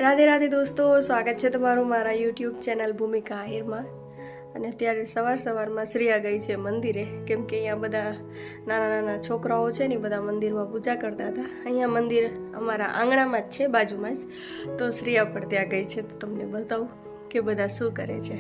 રાધે રાધે દોસ્તો, સ્વાગત છે તમારું મારા યુટ્યુબ ચેનલ ભૂમિકા આહિરમાં. અને અત્યારે સવારમાં શ્રેયા ગઈ છે મંદિરે, કેમ કે અહીંયા બધા નાના નાના છોકરાઓ છે ને બધા મંદિરમાં પૂજા કરતા હતા. અહીંયા મંદિર અમારા આંગણામાં જ છે, બાજુમાં જ. તો શ્રેયા પણ ત્યાં ગઈ છે, તો તમને બતાવું કે બધા શું કરે છે.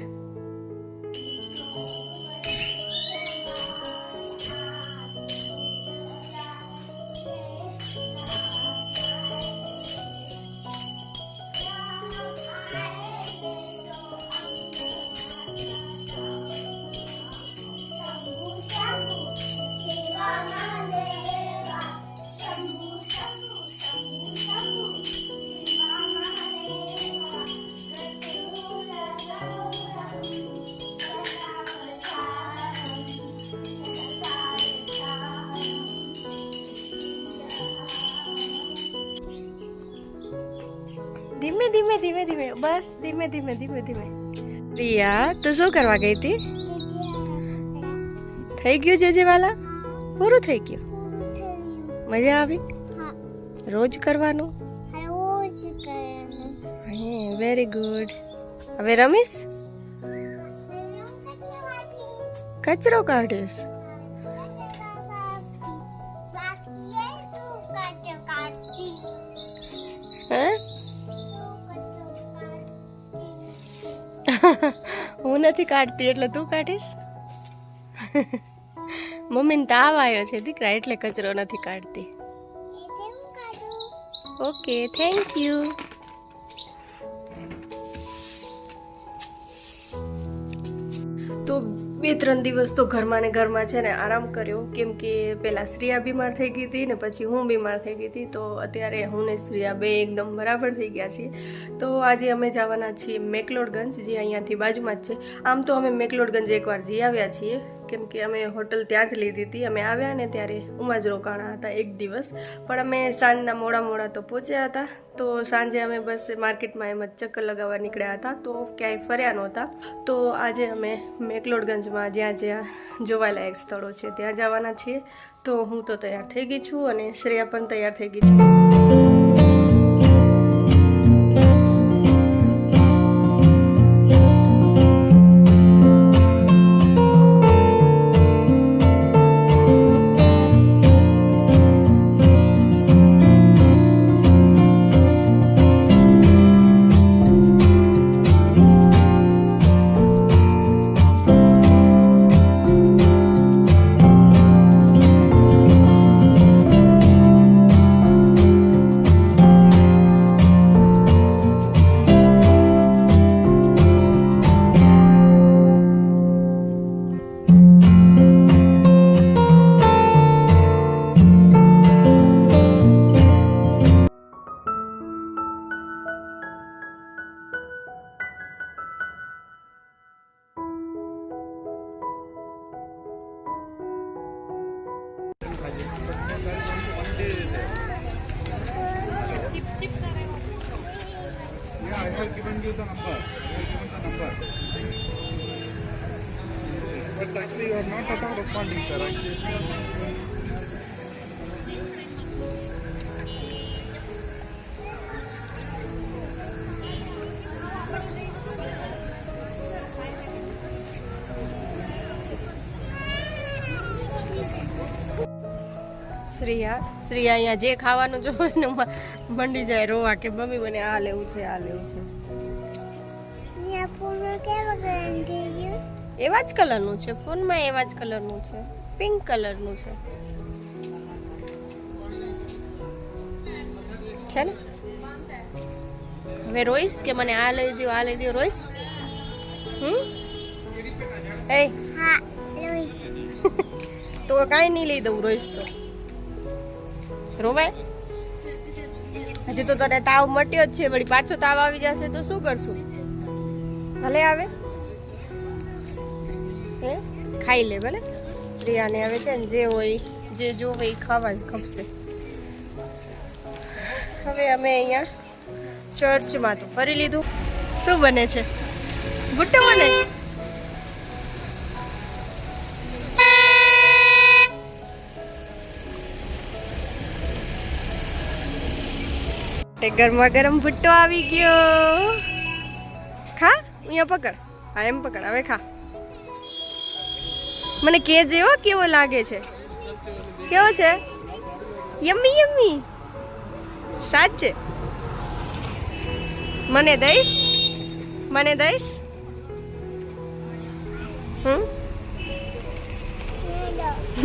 ધીમે ધીમે ધીમે ધીમે બસ ધીમે ધીમે ધીમે ધીમે. પ્રિયા, તું શું કરવા ગઈ હતી? થઈ ગયું જેજે વાલા? પૂરું થઈ ગયું? મજા આવી? રોજ કરવાનું? Very good. હવે રમીશ? કચરો કાઢીશ? હે? હું નથી કાઢતી એટલે તું કાઢીશ? મમ્મીને તાવ આવ્યો છે દીકરા, એટલે કચરો નથી કાઢતી. Okay, thank you. તો 2-3 દિવસ તો ઘરમાં ને ઘરમાં છે ને આરામ કર્યો, કેમ કે પહેલાં શ્રેયા બીમાર થઈ ગઈ હતી ને પછી હું બીમાર થઈ ગઈ હતી. તો અત્યારે હું ને શ્રેયા બે એકદમ બરાબર થઈ ગયા છીએ. તો આજે અમે જવાના છીએ મેકલોડગંજ, જે અહીંયાથી બાજુમાં જ છે. આમ તો અમે મેકલોડગંજ એકવાર જઈ આવ્યા છીએ, કેમ કે અમે હોટલ ત્યાં જ લીધી હતી. અમે આવ્યા ને ત્યારે ઉમાં જ રોકાણા હતા એક દિવસ, પણ અમે સાંજના મોડા તો પહોંચ્યા હતા. તો સાંજે અમે બસ માર્કેટમાં એમ જ ચક્કર લગાવવા નીકળ્યા હતા, તો ક્યાંય ફર્યા નહોતા. તો આજે અમે મેકલોડગંજમાં જ્યાં જોવાલાયક સ્થળો છે ત્યાં જવાના છીએ. તો હું તો તૈયાર થઈ ગઈ છું અને શ્રેયા પણ તૈયાર થઈ ગઈ છે. I have given you the number. But actually, you are not at all responding, sir. Shreya અહીંયા જે ખાવાનું જોવે ને મંડી જાય રોવા કે મમ્મી મને આ લેવું છે, આ લેવું છે. એવા જ કલરનું છે ફોનમાં, એવા જ કલરનું છે, પિંક કલરનું છે ને. હવે રોઈશ કે મને આ લઈ દો, આ લઈ દો? રોઈશ? એ હા રોઈશ. તો કાંઈ નહીં લઈ દઉં, રોઈશ તો રોવાય? હજી તો તને તાવ મટ્યો જ છે, વળી પાછો તાવ આવી જશે તો શું કરશું? ભલે આવે, હે ખાઈ લે ભલે. શ્રેયાને હવે છે ને જે હોય, જે જોવે એ ખાવા જ ખપશે. હવે અમે અહીંયા ચર્ચમાં તો ફરી લીધું. શું બને છે? ભુટ્ટો બને? તે ગરમા ગરમ ભુટ્ટો આવી ગયો. ખા, અહીંયા પકડ. હા એમ પકડ, હવે ખા. મને કહેજે હો કેવો લાગે છે. કેવો છે? Yummy yummy. સાચે મને દઈશ? મને દઈશ?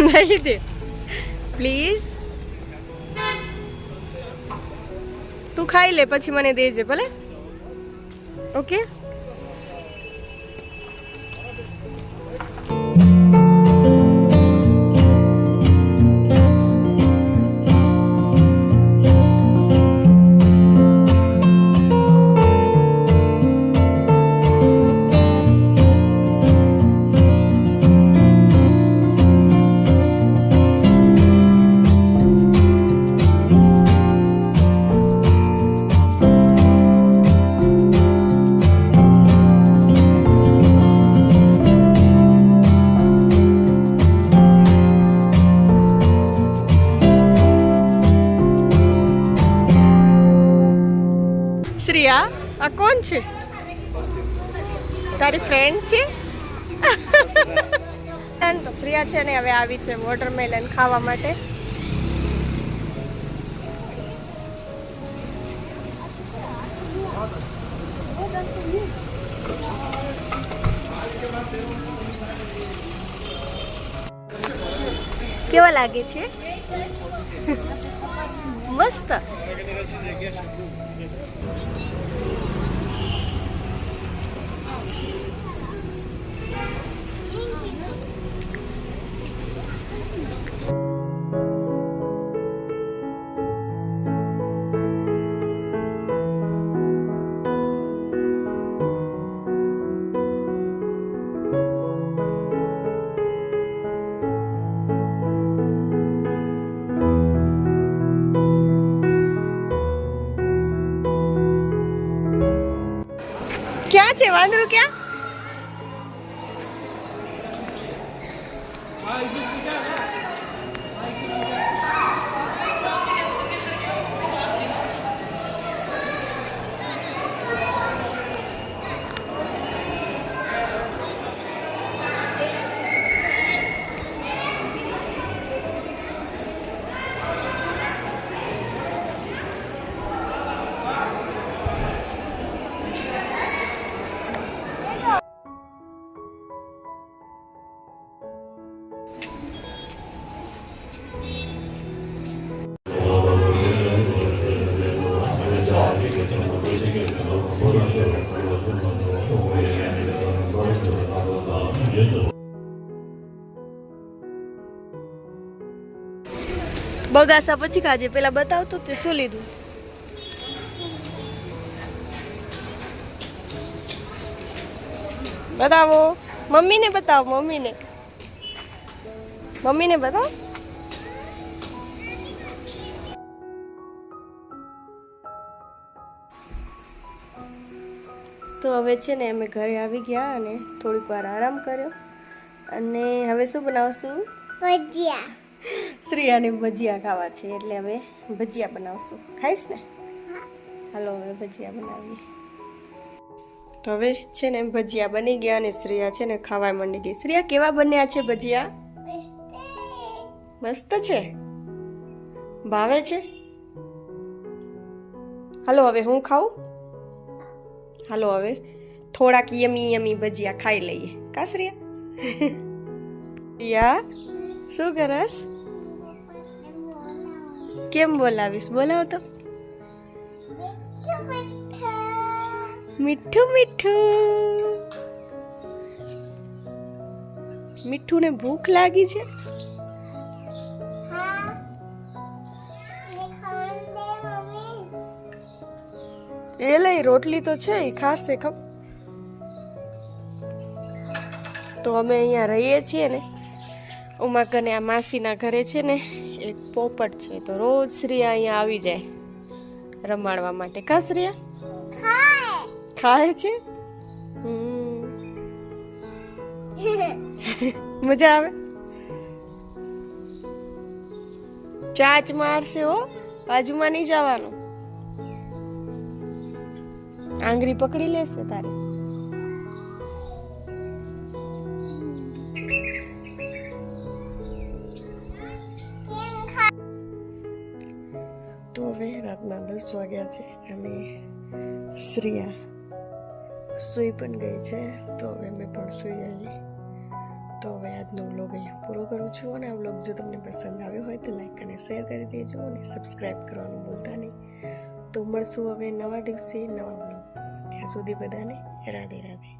નહીં દે પ્લીઝ. તું ખાઈ લે પછી મને દેજે ભલે. ઓકે. શ્રેયા, આ કોણ છે? તારી ફ્રેન્ડ છે? તો શ્રેયા છે ને હવે આવી છે વોટરમેલન ખાવા માટે. કેવા લાગે છે? મસ્ત. ક્યાં છે વાંદરું? ક્યાં? બગાસા પછી ખાજે. પેલા બતાવતો તે શું લીધું? બતાવો. મમ્મીને બતાવો. મમ્મીને બતાવો. તો હવે છે ને અમે ઘરે આવી ગયા અને થોડીક વાર આરામ કર્યો અને હવે શું બનાવશું? ભજીયા. શ્રેયાને ભજીયા ખાવા છે એટલે હવે ભજીયા બનાવશું. ખાઈશ ને? હાલો હવે ભજીયા બનાવીએ. તો હવે છે ને ભજીયા બની ગયા અને શ્રેયા છે ને ખાવા માંડી ગઈ. શ્રેયા કેવા બન્યા છે ભજીયા? મસ્ત છે. ભાવે છે? હાલો હવે હું ખાઉં? હાલો હવે થોડાક યમી ભજીયા ખાઈ લઈએ. કા શ્રેયા? યા શું કરસ? કેમ બોલાવીશ? બોલાવો તો. મીઠું મીઠું ને ભૂખ લાગી છે? એ લઈ રોટલી તો છે એ ખાશે. ખમ તો અમે અહીંયા રહીએ છીએ ને ઉમા કને આ માસીના ઘરે છે ને એક પોપટ છે તો રોજ શ્રેયા અહીંયા આવી જાય રમાડવા માટે. કા શ્રેયા? ખાય છે? મજા આવે? ચાચ મારશે હો, બાજુમાં નહીં જવાનું. આંગળી પકડી લેશે તારે. તો હવે રાતના 10 વાગ્યા છે અને શ્રેયા સૂઈ પણ ગઈ છે. તો હવે મેં પણ સૂઈ ગઈ. તો હવે આજનો વ્લોગ અહીંયા પૂરો કરું છું. અને આ વ્લોગ જો તમને પસંદ આવ્યો હોય તો લાઈક અને શેર કરી દેજો અને સબસ્ક્રાઈબ કરવાનું ભૂલતા નહીં. તો મળશું હવે નવા દિવસે નવા વ્લોગ. ત્યાં સુધી બધાને રાધે રાધે.